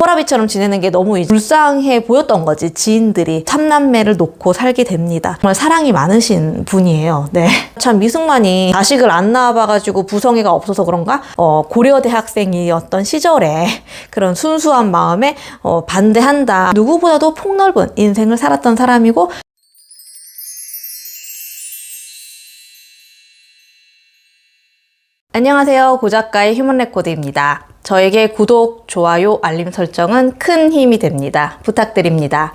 호라비처럼 지내는 게 너무 불쌍해 보였던 거지. 지인들이 삼남매를 놓고 살게 됩니다. 정말 사랑이 많으신 분이에요. 네. 참 미승만이 자식을 안 낳아봐가지고 부성애가 없어서 그런가? 고려대 학생이었던 시절에 그런 순수한 마음에 반대한다. 누구보다도 폭넓은 인생을 살았던 사람이고, 안녕하세요. 고작가의 휴먼레코드입니다. 저에게 구독, 좋아요, 알림 설정은 큰 힘이 됩니다. 부탁드립니다.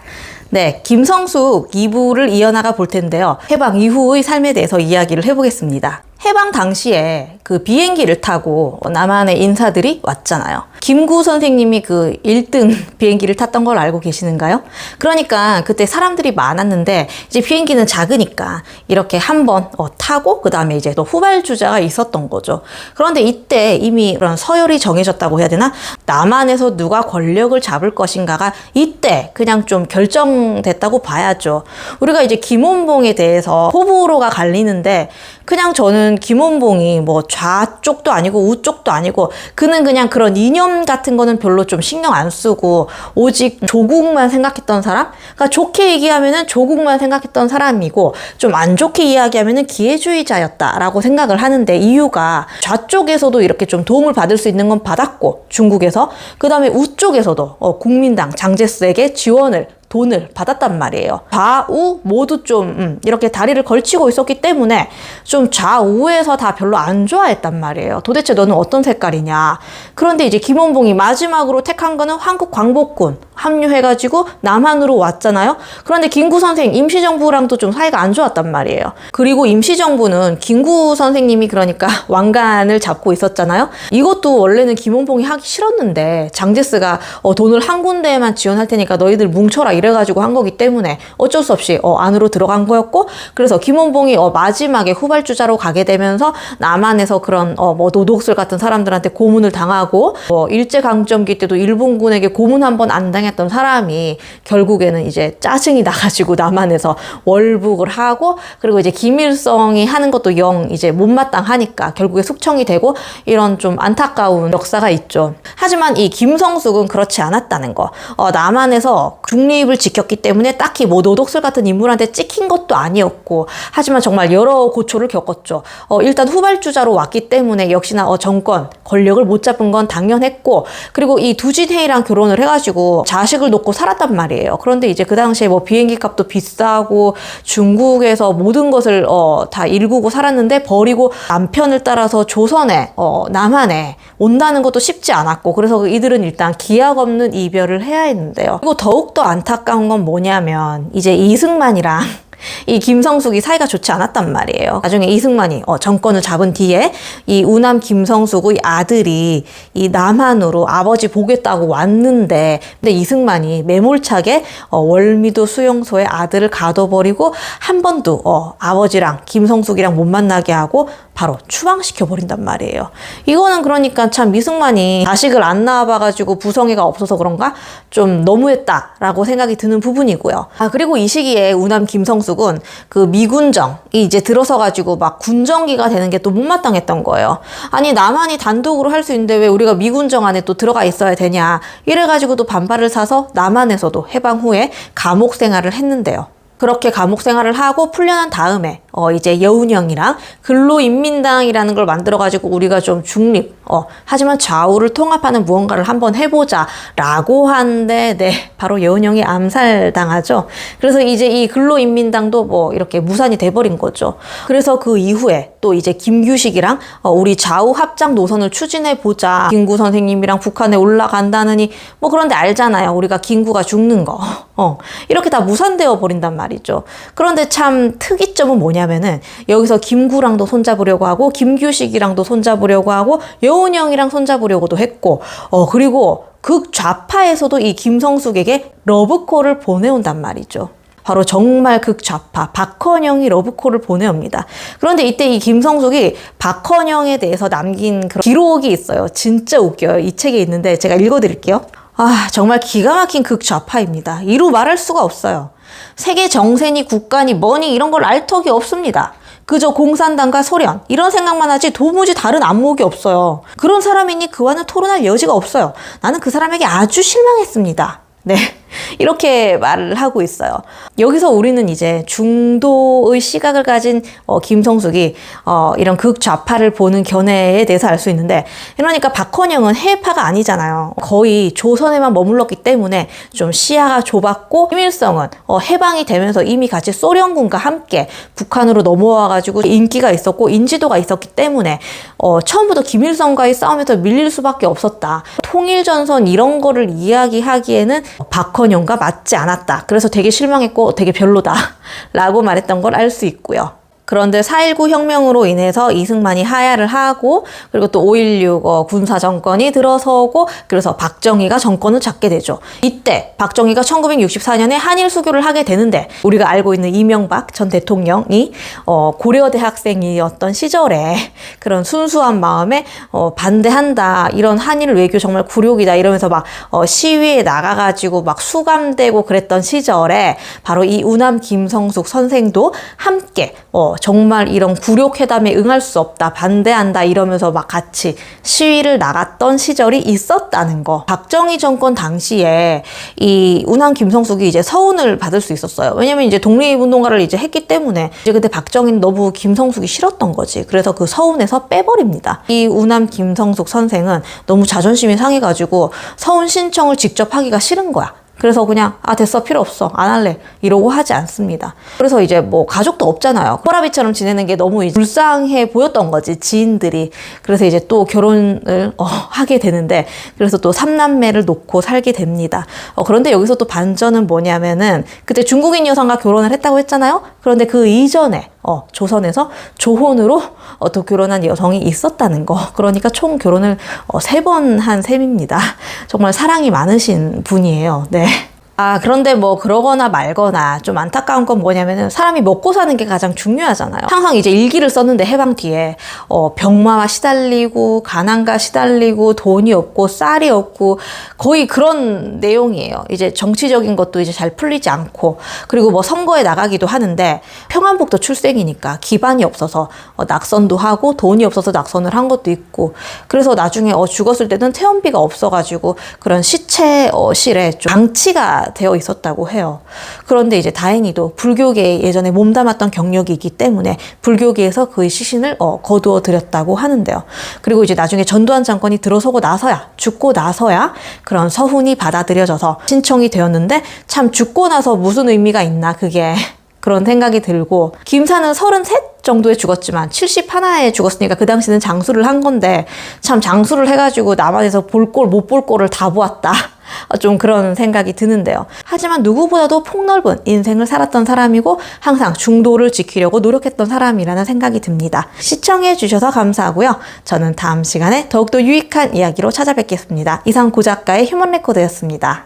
네, 김성숙 2부를 이어나가 볼 텐데요. 해방 이후의 삶에 대해서 이야기를 해보겠습니다. 해방 당시에 그 비행기를 타고 남한의 인사들이 왔잖아요. 김구 선생님이 그 1등 비행기를 탔던 걸 알고 계시는가요? 그러니까 그때 사람들이 많았는데 이제 비행기는 작으니까 이렇게 한번 타고 그 다음에 이제 또 후발주자가 있었던 거죠. 그런데 이때 이미 그런 서열이 정해졌다고 해야 되나? 남한에서 누가 권력을 잡을 것인가가 이때 그냥 좀 결정됐다고 봐야죠. 우리가 이제 김원봉에 대해서 호불호가 갈리는데 그냥 저는 김원봉이 뭐 좌쪽도 아니고 우쪽도 아니고 그는 그냥 그런 이념 같은 거는 별로 좀 신경 안 쓰고 오직 조국만 생각했던 사람? 그러니까 좋게 얘기하면은 조국만 생각했던 사람이고 좀 안 좋게 이야기하면은 기회주의자였다라고 생각을 하는데, 이유가 좌쪽에서도 이렇게 좀 도움을 받을 수 있는 건 받았고 중국에서, 그 다음에 우쪽에서도 국민당 장제스에게 돈을 받았단 말이에요. 좌우 모두 좀 이렇게 다리를 걸치고 있었기 때문에 좀 좌우에서 다 별로 안 좋아했단 말이에요. 도대체 너는 어떤 색깔이냐. 그런데 이제 김원봉이 마지막으로 택한 거는 한국광복군 합류해가지고 남한으로 왔잖아요. 그런데 김구 선생 임시정부랑도 좀 사이가 안 좋았단 말이에요. 그리고 임시정부는 김구 선생님이 그러니까 왕관을 잡고 있었잖아요. 이것도 원래는 김원봉이 하기 싫었는데 장제스가 돈을 한 군데에만 지원할 테니까 너희들 뭉쳐라 이래가지고 한 거기 때문에 어쩔 수 없이 안으로 들어간 거였고, 그래서 김원봉이 마지막에 후발주자로 가게 되면서 남한에서 그런 뭐 노독술 같은 사람들한테 고문을 당하고, 일제강점기 때도 일본군에게 고문 한 번 안 당했던 사람이 결국에는 이제 짜증이 나가지고 남한에서 월북을 하고, 그리고 이제 김일성이 하는 것도 영 이제 못마땅하니까 결국에 숙청이 되고, 이런 좀 안타까운 역사가 있죠. 하지만 이 김성숙은 그렇지 않았다는 거. 남한에서 중립을 지켰기 때문에 딱히 뭐 노독술 같은 인물한테 찍힌 것도 아니었고, 하지만 정말 여러 고초를 겪었죠. 일단 후발주자로 왔기 때문에 역시나 정권, 권력을 못 잡은 건 당연했고, 그리고 이 두진해이랑 결혼을 해가지고 자식을 놓고 살았단 말이에요. 그런데 이제 그 당시에 뭐 비행기 값도 비싸고 중국에서 모든 것을 다 일구고 살았는데 버리고 남편을 따라서 조선에 남한에 온다는 것도 쉽지 않았고, 그래서 이들은 일단 기약 없는 이별을 해야 했는데요. 그리고 더욱더 안타까운 건 뭐냐면 이제 이승만이랑 이 김성숙이 사이가 좋지 않았단 말이에요. 나중에 이승만이 정권을 잡은 뒤에 이 우남 김성숙의 아들이 이 남한으로 아버지 보겠다고 왔는데, 근데 이승만이 매몰차게 월미도 수용소에 아들을 가둬버리고 한 번도 아버지랑 김성숙이랑 못 만나게 하고 바로 추방시켜 버린단 말이에요. 이거는 그러니까 참 미승만이 자식을 안 낳아봐가지고 부성애가 없어서 그런가 좀 너무했다라고 생각이 드는 부분이고요. 그리고 이 시기에 우남 김성숙은 그 미군정이 이제 들어서가지고 막 군정기가 되는 게 또 못마땅했던 거예요. 아니 남한이 단독으로 할 수 있는데 왜 우리가 미군정 안에 또 들어가 있어야 되냐, 이래가지고 또 반발을 사서 남한에서도 해방 후에 감옥 생활을 했는데요. 그렇게 감옥 생활을 하고 풀려난 다음에 이제 여운형이랑 근로인민당이라는 걸 만들어가지고 우리가 좀 중립, 하지만 좌우를 통합하는 무언가를 한번 해보자 라고 하는데, 네, 바로 여운형이 암살당하죠. 그래서 이제 이 근로인민당도 뭐 이렇게 무산이 돼버린 거죠. 그래서 그 이후에 또 이제 김규식이랑 우리 좌우 합작 노선을 추진해보자, 김구 선생님이랑 북한에 올라간다느니 뭐, 그런데 알잖아요. 우리가 김구가 죽는 거. 이렇게 다 무산되어 버린단 말이죠. 그런데 참 특이점은 뭐냐면은 여기서 김구랑도 손잡으려고 하고 김규식이랑도 손잡으려고 하고 여운형이랑 손잡으려고도 했고, 그리고 극좌파에서도 이 김성숙에게 러브콜을 보내온단 말이죠. 바로 정말 극좌파 박헌영이 러브콜을 보내옵니다. 그런데 이때 이 김성숙이 박헌영에 대해서 남긴 그런 기록이 있어요. 진짜 웃겨요. 이 책에 있는데 제가 읽어드릴게요. 정말 기가 막힌 극좌파입니다. 이루 말할 수가 없어요. 세계 정세니 국가니 뭐니 이런 걸 알 턱이 없습니다. 그저 공산당과 소련 이런 생각만 하지 도무지 다른 안목이 없어요. 그런 사람이니 그와는 토론할 여지가 없어요. 나는 그 사람에게 아주 실망했습니다. 네. 이렇게 말을 하고 있어요. 여기서 우리는 이제 중도의 시각을 가진 김성숙이 이런 극좌파를 보는 견해에 대해서 알 수 있는데, 그러니까 박헌영은 해외파가 아니잖아요. 거의 조선에만 머물렀기 때문에 좀 시야가 좁았고, 김일성은 해방이 되면서 이미 같이 소련군과 함께 북한으로 넘어와가지고 인기가 있었고 인지도가 있었기 때문에 처음부터 김일성과의 싸움에서 밀릴 수밖에 없었다. 통일전선 이런 거를 이야기하기에는 박헌영과 맞지 않았다. 그래서 되게 실망했고 되게 별로다 라고 말했던 걸 알 수 있고요. 그런데 4.19 혁명으로 인해서 이승만이 하야를 하고, 그리고 또 5.16 군사정권이 들어서고, 그래서 박정희가 정권을 잡게 되죠. 이때 박정희가 1964년에 한일 수교를 하게 되는데, 우리가 알고 있는 이명박 전 대통령이 고려대 학생이었던 시절에 그런 순수한 마음에 반대한다, 이런 한일 외교 정말 굴욕이다 이러면서 막 시위에 나가가지고 막 수감되고 그랬던 시절에 바로 이 우남 김성숙 선생도 함께 정말 이런 굴욕회담에 응할 수 없다, 반대한다 이러면서 막 같이 시위를 나갔던 시절이 있었다는 거. 박정희 정권 당시에 이 우남 김성숙이 이제 서운을 받을 수 있었어요. 왜냐면 이제 독립운동가를 이제 했기 때문에 이제 그때 박정희는 너무 김성숙이 싫었던 거지. 그래서 그 서운에서 빼버립니다. 이 우남 김성숙 선생은 너무 자존심이 상해가지고 서운 신청을 직접 하기가 싫은 거야. 그래서 그냥 됐어, 필요 없어, 안 할래 이러고 하지 않습니다. 그래서 이제 뭐 가족도 없잖아요. 호라비처럼 지내는 게 너무 이제 불쌍해 보였던 거지, 지인들이. 그래서 이제 또 결혼을 하게 되는데, 그래서 또 3남매를 놓고 살게 됩니다. 그런데 여기서 또 반전은 뭐냐면은, 그때 중국인 여성과 결혼을 했다고 했잖아요. 그런데 그 이전에 조선에서 조혼으로 또 결혼한 여성이 있었다는 거. 그러니까 총 결혼을 3번 한 셈입니다. 정말 사랑이 많으신 분이에요. 네. 그런데 뭐 그러거나 말거나 좀 안타까운 건 뭐냐면은, 사람이 먹고 사는 게 가장 중요하잖아요. 항상 이제 일기를 썼는데 해방 뒤에 병마와 시달리고 가난과 시달리고 돈이 없고 쌀이 없고 거의 그런 내용이에요. 이제 정치적인 것도 이제 잘 풀리지 않고, 그리고 뭐 선거에 나가기도 하는데 평안북도 출생이니까 기반이 없어서 낙선도 하고, 돈이 없어서 낙선을 한 것도 있고, 그래서 나중에 죽었을 때는 퇴원비가 없어가지고 그런 시체실에 좀 방치가 되어 있었다고 해요. 그런데 이제 다행히도 불교계에 예전에 몸담았던 경력이 있기 때문에 불교계에서 그의 시신을 거두어 드렸다고 하는데요. 그리고 이제 나중에 전두환 정권이 들어서고 나서야, 죽고 나서야 그런 서훈이 받아들여져서 신청이 되었는데, 참 죽고 나서 무슨 의미가 있나, 그게. 그런 생각이 들고, 김사는 33 정도에 죽었지만 71에 죽었으니까 그 당시는 장수를 한 건데, 참 장수를 해가지고 남한에서 볼 꼴 못 볼 꼴을 다 보았다. 좀 그런 생각이 드는데요. 하지만 누구보다도 폭넓은 인생을 살았던 사람이고 항상 중도를 지키려고 노력했던 사람이라는 생각이 듭니다. 시청해 주셔서 감사하고요. 저는 다음 시간에 더욱더 유익한 이야기로 찾아뵙겠습니다. 이상 고 작가의 휴먼 레코드였습니다.